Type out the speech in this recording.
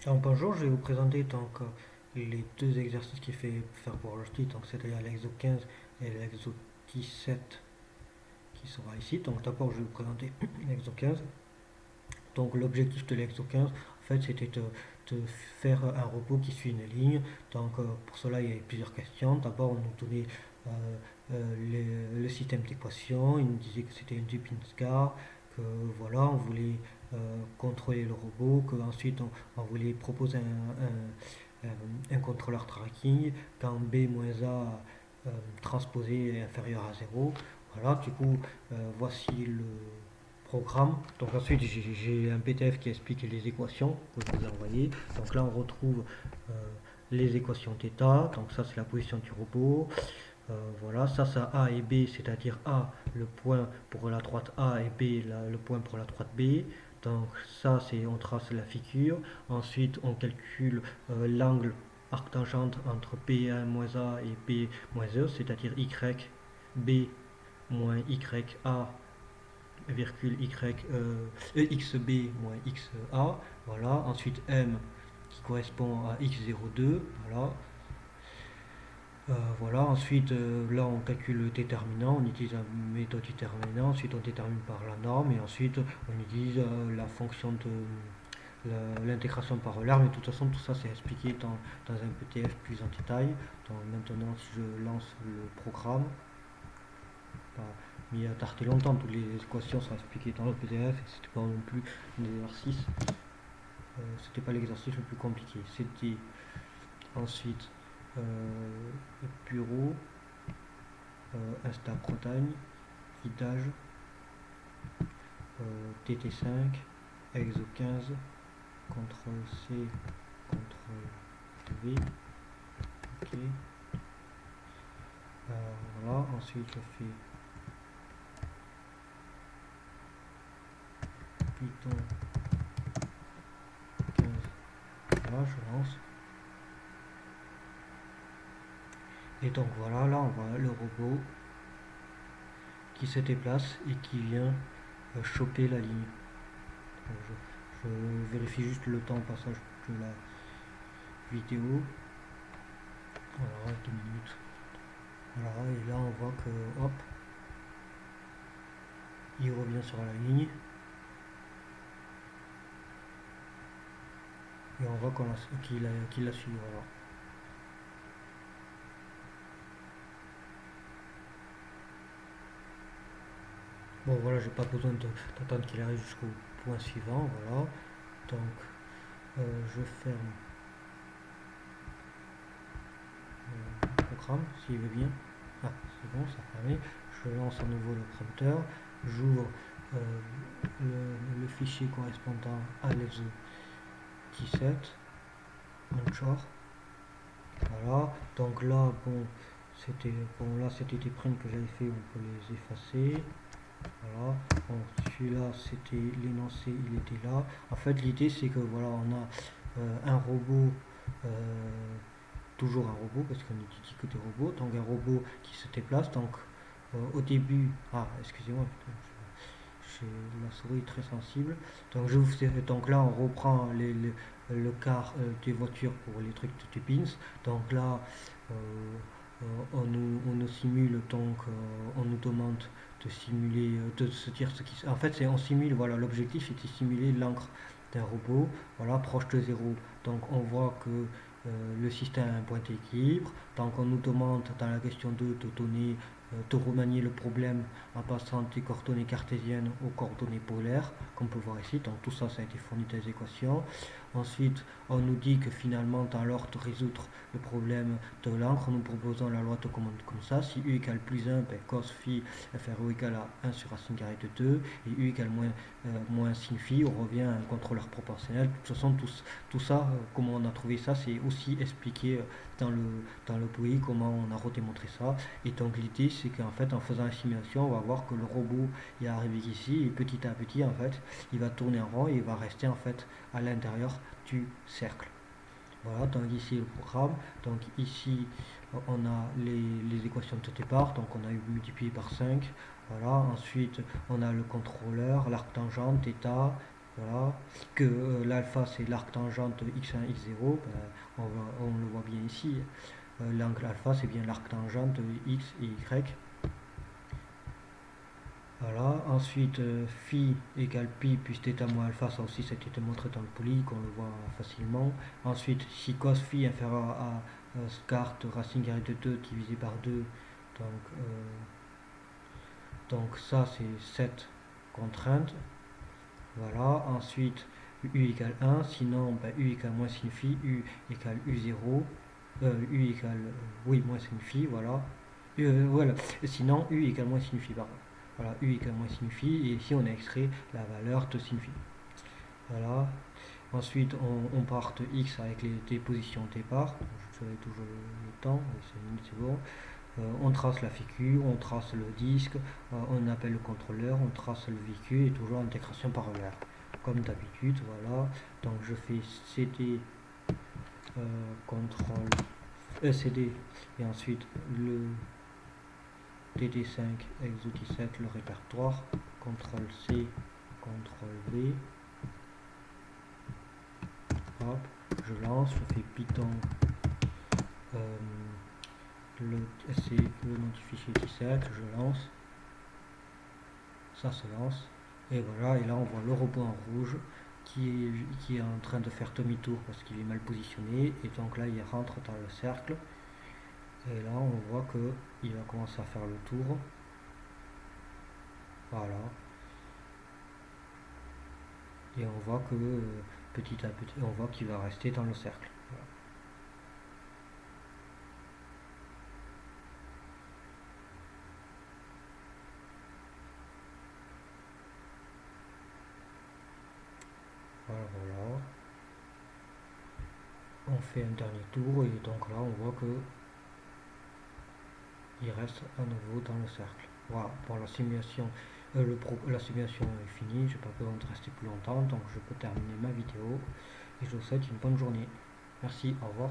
Donc bonjour, je vais vous présenter les deux exercices qu'il fait faire pour aujourd'hui, donc c'est-à-dire l'exo 15 et l'exo 17 qui sera ici. Donc d'abord je vais vous présenter l'exo 15. Donc l'objectif de l'exo 15 en fait c'était de faire un robot qui suit une ligne. Donc pour cela il y a plusieurs questions. D'abord on nous donnait le système d'équation, il nous disait que c'était une Dupinskar, que voilà on voulait contrôler le robot, qu'ensuite on voulait proposer un contrôleur tracking quand B-A transposé est inférieur à 0. Voilà, du coup, voici le programme. Donc ensuite, j'ai un PDF qui explique les équations que je vous ai envoyées. Donc là, on retrouve euh, les équations θ. Donc ça, c'est la position du robot. Voilà, ça, c'est A et B, c'est-à-dire A, le point pour la droite A et B, le point pour la droite B. Donc ça, c'est on trace la figure. Ensuite, on calcule l'angle arctangente entre B1-A et B-E, c'est-à-dire Y, B moins YA virgule XB moins XA. Voilà. Ensuite, M qui correspond à X02. Voilà. Voilà, ensuite là on calcule le déterminant, on utilise la méthode déterminant, ensuite on détermine par la norme et ensuite on utilise la fonction de l'intégration par Euler, mais de toute façon tout ça c'est expliqué dans un PDF plus en détail. Donc maintenant si je lance le programme, bah, mais il a tardé longtemps, toutes les équations sont expliquées dans le PDF et c'était pas non plus un exercice, c'était pas l'exercice le plus compliqué, c'était ensuite bureau. Insta Bretagne, guidage, TT5, Exo 15, CTRL-C, CTRL-V, ok. Voilà, ensuite je fais Python 15, voilà, je lance. Et donc voilà, là on voit le robot qui se déplace et qui vient choper la ligne. Je vérifie juste le temps de passage de la vidéo. Voilà, 2 minutes. Voilà, et là on voit que hop, il revient sur la ligne. Et on voit qu'il a suivi. Voilà. Bon voilà, j'ai pas besoin d'attendre qu'il arrive jusqu'au point suivant. Voilà. Donc je ferme le programme s'il veut bien. Ah, c'est bon, ça permet. Je lance à nouveau le prompteur. J'ouvre le fichier correspondant à l'exo 17. Onshore. Voilà. Donc là, bon, c'était des prints que j'avais fait, on peut les effacer. Voilà. Bon, celui-là, c'était l'énoncé, il était là. En fait, l'idée, c'est que voilà, on a un robot, toujours un robot, parce qu'on n'utilise que des robots, donc un robot qui se déplace. Donc, au début, excusez-moi, j'ai la souris très sensible. Donc là, on reprend le quart des voitures pour les trucs de Tuppins. Donc là, euh, on nous simule, donc on nous demande de simuler, de se dire ce qui. En fait, on simule, voilà, l'objectif était de simuler l'encre d'un robot, voilà, proche de zéro. Donc on voit que le système a un point d'équilibre. Donc on nous demande dans la question 2 de donner, de remanier le problème en passant des coordonnées cartésiennes aux coordonnées polaires, comme on peut voir ici. Donc tout ça, ça a été fourni dans les équations. Ensuite, on nous dit que finalement, dans l'ordre de résoudre le problème de l'encre, nous proposons la loi de commande comme ça. Si U égale plus 1, ben, cos phi FRO égale à 1 sur racine carrée de 2, et U égale moins sin phi, on revient à un contrôleur proportionnel. De toute façon, tout ça, comment on a trouvé ça, c'est aussi expliqué dans le bruit, comment on a redémontré ça. Et donc l'idée, c'est qu'en fait, en faisant la simulation, on va voir que le robot il est arrivé ici, et petit à petit, en fait, il va tourner en rond et il va rester en fait à l'intérieur du cercle. Voilà, donc ici le programme. Donc ici on a les équations de départ, donc on a multiplié par 5. Voilà, ensuite on a le contrôleur, l'arc tangente, θ, voilà, que l'alpha c'est l'arc tangente x1, x0, ben, on le voit bien ici. L'angle alpha c'est bien l'arc tangente x et y. Voilà, ensuite phi égale pi plus θ moins alpha, ça aussi c'était démontré dans le poly, qu'on le voit facilement. Ensuite, si cos phi inférieur à square racine carrée de 2 divisé par 2, donc, donc ça c'est cette contrainte. Voilà, ensuite u égale 1, sinon ben, u égale moins sin phi, u égale u0, u égale, oui, moins sin phi, voilà. Voilà, sinon u égale moins sin phi, pardon. Voilà, u égale moins sin phi, et ici on a extrait la valeur de sin phi. Voilà, ensuite on part de x avec les dépositions au départ, je ferai toujours le temps, 5 minutes c'est bon. On trace la figure, on trace le disque, on appelle le contrôleur, on trace le véhicule et toujours intégration parallèle. Comme d'habitude, voilà. Donc je fais CD, contrôle, CD, et ensuite le DD5, exo17, le répertoire, contrôle C, contrôle V. Hop, je lance, je fais Python. C'est le notifié 17, je lance, ça se lance, et voilà, et là on voit le robot en rouge qui est en train de faire demi-tour parce qu'il est mal positionné, et donc là il rentre dans le cercle, et là on voit que il va commencer à faire le tour, voilà, et on voit que petit à petit, on voit qu'il va rester dans le cercle. Voilà. Voilà, voilà. On fait un dernier tour et donc là on voit que il reste à nouveau dans le cercle. Voilà, pour la simulation, la simulation est finie, je n'ai pas besoin de rester plus longtemps, donc je peux terminer ma vidéo et je vous souhaite une bonne journée. Merci, au revoir.